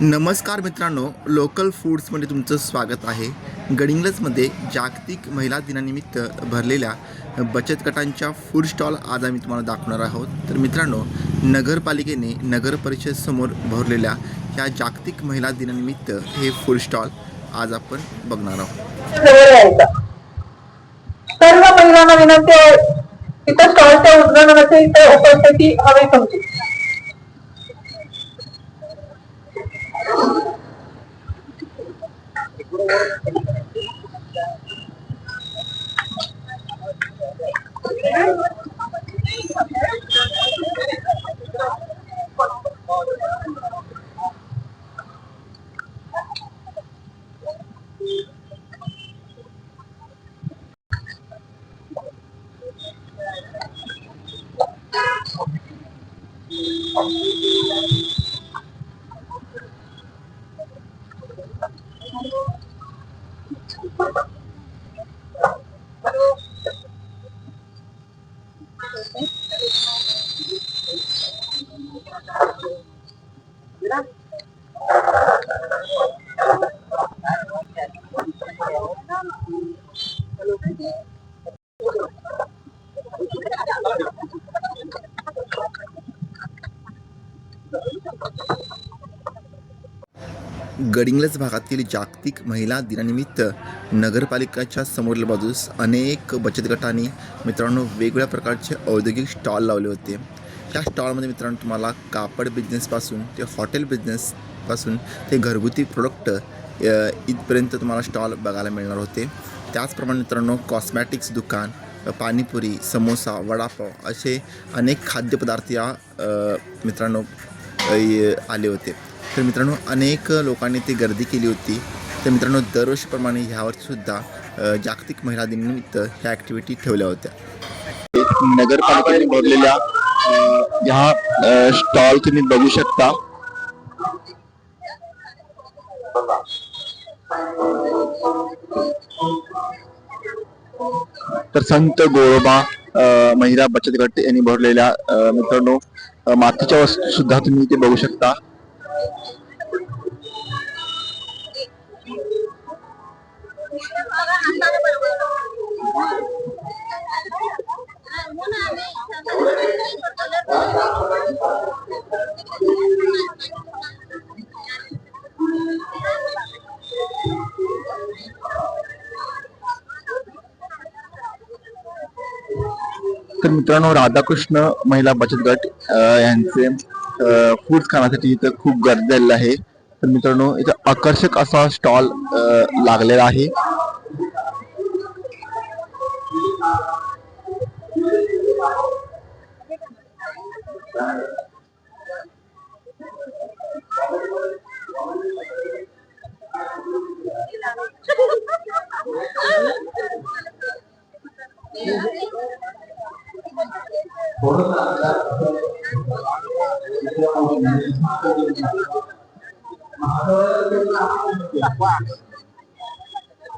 नमस्कार मित्रांनो, लोकल फूड्समध्ये तुमचं स्वागत आहे. गडिंग्लजमध्ये जागतिक महिला दिनानिमित्त भरलेल्या बचत गटांच्या फूड स्टॉल आज आम्ही तुम्हाला दाखवणार आहोत. तर मित्रांनो, नगरपालिकेने नगर परिषदेसमोर भरलेल्या ह्या जागतिक महिला दिनानिमित्त हे फूड स्टॉल आज आपण बघणार आहोत. सर्व महिलांना विनंती आहे, इथं स्टॉलच्या उद्घाटनाची इथे उपस्थिती हवी तुमची. गडिंग्लज भागातील जागतिक महिला दिनानिमित्त नगरपालिकेच्या समोरल्या बाजूस अनेक बचत गटांनी मित्रांनो वेगवेगळ्या प्रकारचे औद्योगिक स्टॉल लावले होते. त्या स्टॉलमध्ये मित्रांनो तुम्हाला कापड बिझनेसपासून ते हॉटेल बिझनेसपासून ते घरगुती प्रोडक्ट इथपर्यंत तुम्हाला स्टॉल बघायला मिळणार होते. त्याचप्रमाणे मित्रांनो कॉस्मॅटिक्स दुकान, पाणीपुरी, समोसा, वडापाव असे अनेक खाद्यपदार्थ या मित्रांनो आले होते. तर मित्रांनो अनेक लोकांनी ती गर्दी केली होती. तर मित्रांनो दरवर्षीप्रमाणे ह्यावर्षीसुद्धा जागतिक महिला दिनानिमित्त ह्या ॲक्टिव्हिटी ठेवल्या होत्या. नगरपालिकेने भरलेल्या ह्या स्टॉल तुम्ही बघू शकता. तर संत गोरोबा महिला बचत गट यांनी भरलेल्या मित्रांनो मातीच्या वस्तू सुद्धा तुम्ही इथे बघू शकता. तर मित्रांनो राधाकृष्ण महिला बचत गट यांचे फूड्स खाण्यासाठी इथं खूप गर्दी झालेली आहे. तर मित्रांनो इथं आकर्षक असा स्टॉल लागलेला आहे.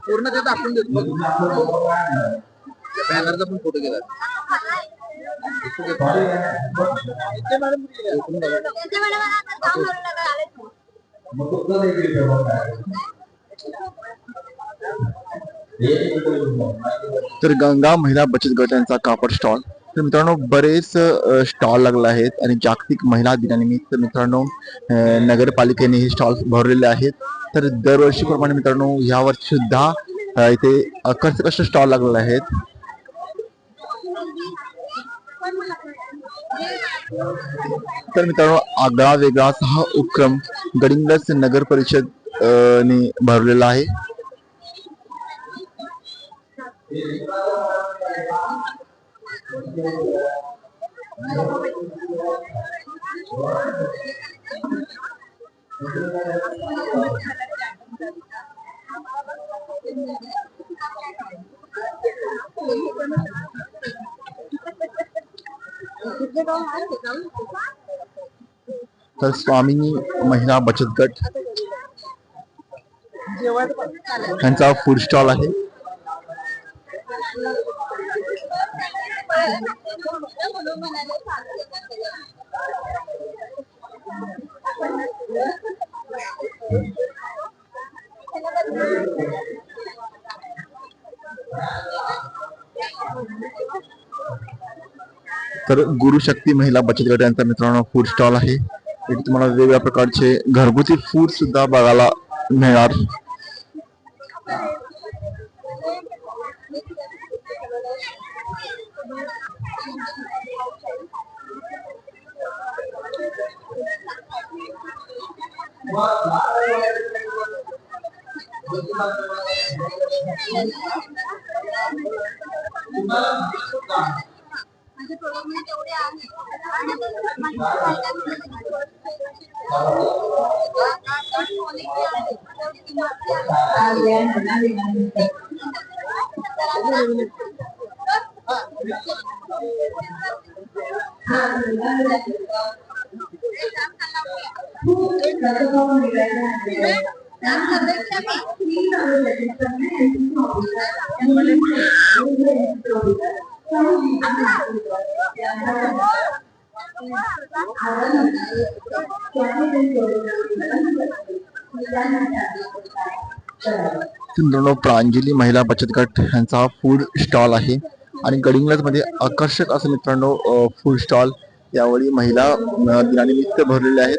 पूर्ण ते दाखवून देतो बॅनरचा पण फोटो केला. तर गंगा महिला बचत गटांचा कापड स्टॉल. तर मित्रांनो बरेच स्टॉल लागले आहेत आणि जागतिक महिला दिनानिमित्त मित्रांनो नगरपालिकेने हे स्टॉल भरलेले आहेत. तर दरवर्षीप्रमाणे मित्रांनो यावर्षी सुद्धा इथे आकर्षक असे स्टॉल लागलेले आहेत. तर मित्रांनो आगळा वेगळा हा उपक्रम गडिंग्लज नगर परिषद ने भरलेला आहे. तर स्वामिनी महिला बचत गट यांचा फूड स्टॉल आहे. तर गुरुशक्ती महिला बचत गट यांचा मित्रांनो फूड स्टॉल आहे. इथे तुम्हाला वेगवेगळ्या प्रकारचे घरगुती फूड सुद्धा बघायला मिळणार. मित्रांनो प्रांजली महिला बचत गट यांचा फूड स्टॉल आहे आणि गडिंग्लज मध्ये आकर्षक असं मित्रांनो फूड स्टॉल यावेळी महिला दिनानिमित्त भरलेले आहेत.